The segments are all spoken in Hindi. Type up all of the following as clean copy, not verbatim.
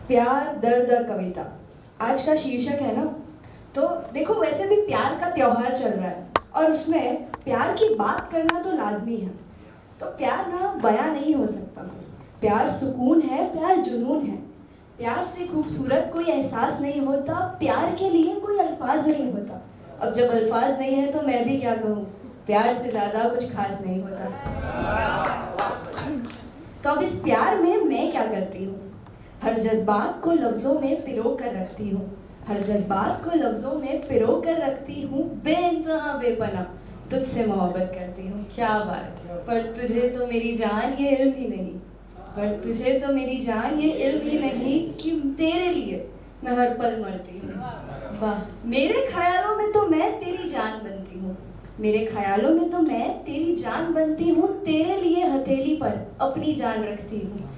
प्यार दर्द और कविता आज का शीर्षक है ना। तो देखो, वैसे भी प्यार का त्योहार चल रहा है और उसमें प्यार की बात करना तो लाजमी है। तो प्यार ना बयां नहीं हो सकता। प्यार सुकून है, प्यार जुनून है। प्यार से खूबसूरत कोई एहसास नहीं होता, प्यार के लिए कोई अल्फाज नहीं होता। अब जब अल्फाज नहीं है तो मैं भी क्या कहूँ, प्यार से ज़्यादा कुछ खास नहीं होता। तो अब इस प्यार में मैं क्या करती हूँ, हर जज्बात को लफ्ज़ों में पिरो कर रखती हूँ। हर जज्बात को लफ्ज़ों में पिरो कर रखती हूँ। बेइंतहा बेपना तुझसे मोहब्बत करती हूँ। क्या बात, पर तुझे तो मेरी जान ये इल्म ही नहीं, पर तुझे तो मेरी जान ये इल्म ही नहीं कि तेरे लिए मैं हर पल मरती हूँ। वाह, मेरे ख्यालों में तो मैं तेरी जान बनती हूँ। मेरे ख्यालों में तो मैं तेरी जान बनती हूँ। तेरे लिए हथेली पर अपनी जान रखती हूँ।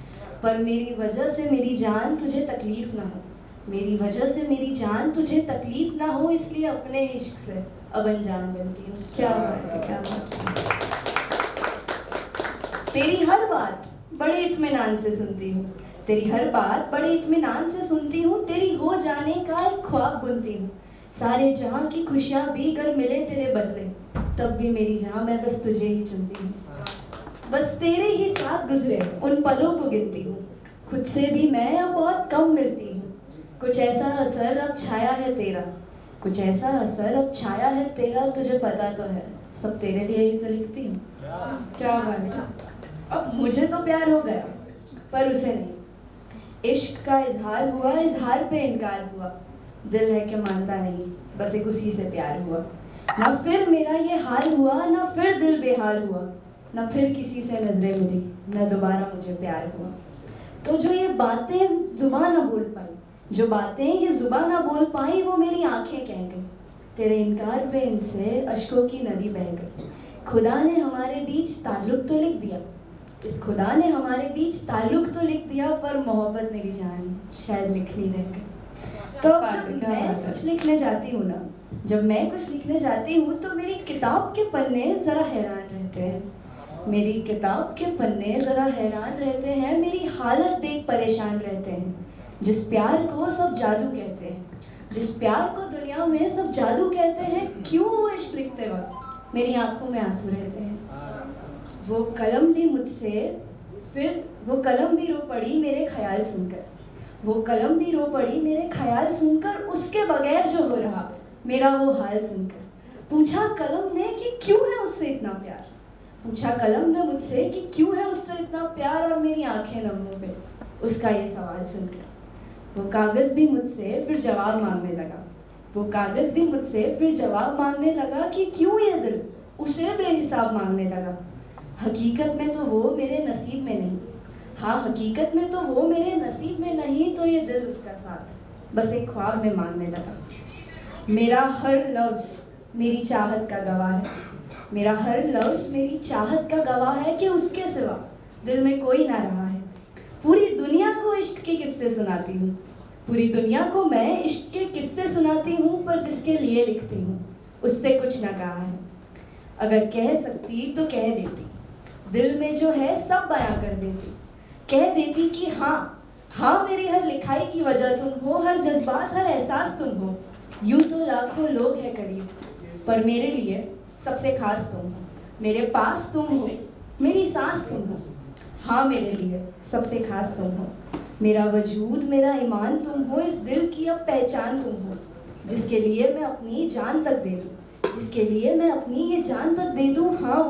पर मेरी वजह से मेरी जान तुझे तकलीफ ना हो, मेरी वजह से मेरी जान तुझे तकलीफ ना हो, इसलिए अपने इश्क से अब अनजान बनती हूँ। क्या बात है, क्या बात है। तेरी हर बात बड़े इत्मीनान से सुनती हूँ। तेरी हर बात बड़े इत्मीनान से सुनती हूँ। तेरी हो जाने का एक ख्वाब बुनती हूँ। सारे जहाँ की खुशियाँ भी अगर मिले तेरे बदले, तब भी मेरी जहाँ मैं बस तुझे ही चुनती हूँ। बस तेरे ही साथ गुजरे उन पलों को गिनती हूँ। खुद से भी मैं अब बहुत कम मिलती हूँ। कुछ ऐसा असर अब छाया है तेरा, कुछ ऐसा असर अब छाया है तेरा। तुझे पता तो है सब तेरे लिए ही तो लिखती हूँ। क्या बात है। अब मुझे तो प्यार हो गया, पर उसे नहीं। इश्क का इजहार हुआ, इजहार पे इनकार हुआ। दिल है कि मानता नहीं, बस एक उसी से प्यार हुआ। ना फिर मेरा ये हाल हुआ, ना फिर दिल बेहाल हुआ, ना फिर किसी से नजरें मिली, ना दोबारा मुझे प्यार हुआ। तो जो ये बातें जुबान ना बोल पाई, जो बातें ये जुबान ना बोल पाई, वो मेरी आंखें कह गई। तेरे इनकार पे इनसे अश्कों की नदी बह गई। खुदा ने हमारे बीच ताल्लुक तो लिख दिया, इस खुदा ने हमारे बीच ताल्लुक तो लिख दिया, पर मोहब्बत मेरी जान शायद लिखनी रह गई। तो जब मैं कुछ लिखने जाती हूँ ना, जब मैं कुछ लिखने जाती हूँ तो मेरी किताब के पन्ने ज़रा हैरान रहते हैं। मेरी किताब के पन्ने ज़रा हैरान रहते हैं। मेरी हालत देख परेशान रहते हैं। जिस प्यार को सब जादू कहते हैं, जिस प्यार को दुनिया में सब जादू कहते हैं, क्यों वो इश्क लिखते वक्त मेरी आंखों में आंसू रहते हैं। वो कलम भी मुझसे फिर वो कलम भी रो पड़ी मेरे ख्याल सुनकर, वो कलम भी रो पड़ी मेरे ख्याल सुनकर। उसके बगैर जो हो रहा मेरा वो हाल सुनकर। पूछा कलम ने कि क्यों है उससे इतना प्यार, पूछा कलम ने मुझसे कि क्यों है उससे इतना प्यार, और मेरी आंखें नम हो गई उसका ये सवाल सुनकर। वो कागज़ भी मुझसे फिर जवाब मांगने लगा, वो कागज़ भी मुझसे फिर जवाब मांगने लगा कि क्यों ये दिल उसे बेहिसाब मांगने लगा। हकीकत में तो वो मेरे नसीब में नहीं, हाँ हकीकत में तो वो मेरे नसीब में नहीं, तो ये दिल उसका साथ बस एक ख्वाब में मांगने लगा। मेरा हर लफ्ज़ मेरी चाहत का गवाह है, मेरा हर लफ्ज़ मेरी चाहत का गवाह है कि उसके सिवा दिल में कोई ना रहा है। पूरी दुनिया को इश्क के किस्से सुनाती हूँ, पूरी दुनिया को मैं इश्क के किस्से सुनाती हूँ, पर जिसके लिए लिखती हूँ उससे कुछ ना कहा है। अगर कह सकती तो कह देती, दिल में जो है सब बयां कर देती। कह देती कि हाँ हाँ, मेरी हर लिखाई की वजह तुम हो, हर जज्बात हर एहसास तुम हो। यूँ तो लाखों लोग हैं करीब, पर मेरे लिए सबसे खास तुम हो। मेरे पास तुम हो, मेरी सांस तुम हो, हाँ मेरे लिए सबसे खास तुम हो। मेरा वजूद मेरा ईमान तुम हो, इस दिल की अब पहचान तुम हो। जिसके लिए मैं अपनी जान तक दे दूँ, जिसके लिए मैं अपनी ये जान तक दे दूँ, हाँ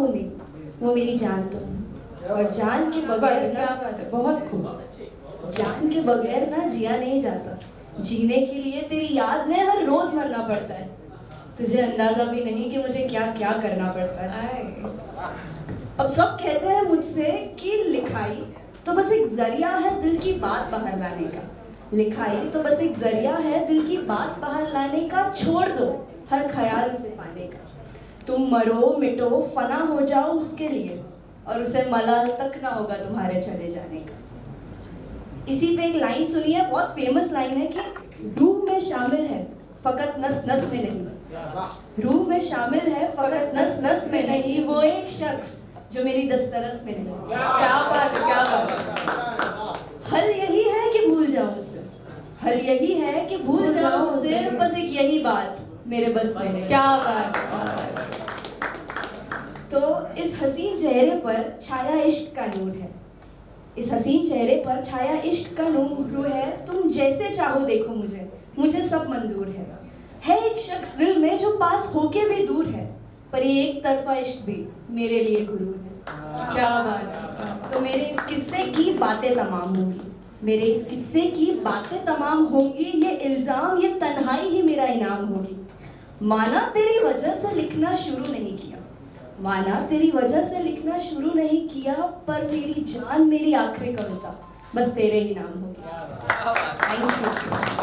वो मेरी जान तुम हो। और जान के बगैर क्या बात है, बहुत खूब। जान के बगैर ना जिया नहीं जाता। जीने के लिए तेरी याद में हर रोज मरना पड़ता है। तुझे अंदाजा भी नहीं कि मुझे क्या क्या करना पड़ता है। अब सब कहते हैं मुझसे कि लिखाई तो बस एक जरिया है दिल की बात बाहर लाने का, लिखाई तो बस एक जरिया है दिल की बात बाहर लाने का। छोड़ दो हर ख्याल उसे पाने का, तुम मरो मिटो फना हो जाओ उसके लिए, और उसे मलाल तक ना होगा तुम्हारे चले जाने का। इसी पे एक लाइन सुनी है, बहुत फेमस लाइन है कि रूह में शामिल है फकत नस नस में नहीं, रूह में शामिल है फकत नस नस में नहीं, वो एक शख्स जो मेरी दस्तरस में नहीं। क्या बात है, क्या बात है। हल यही है कि भूल जाऊं उससे, यही है कि भूल जाऊं सिर्फ बस एक यही बात मेरे बस में है। क्या बात है। तो इस हसीन चेहरे पर छाया इश्क का नूर है, इस हसीन चेहरे पर छाया इश्क का नूर है। तुम जैसे चाहो देखो मुझे सब मंजूर है एक शख्स दिल में जो पास होके भी दूर है, पर ये एक तरफा इश्क भी मेरे लिए गुरूर है। क्या बात है। तो मेरे इस किस्से की बातें तमाम होंगी, मेरे इस किस्से की बातें तमाम होंगी, ये इल्जाम ये तन्हाई ही मेरा इनाम होगी। माना तेरी वजह से लिखना शुरू नहीं किया, माना तेरी वजह से लिखना शुरू नहीं किया, पर मेरी जान मेरी आखिरी कविता बस तेरे ही नाम हो गया। Thank you.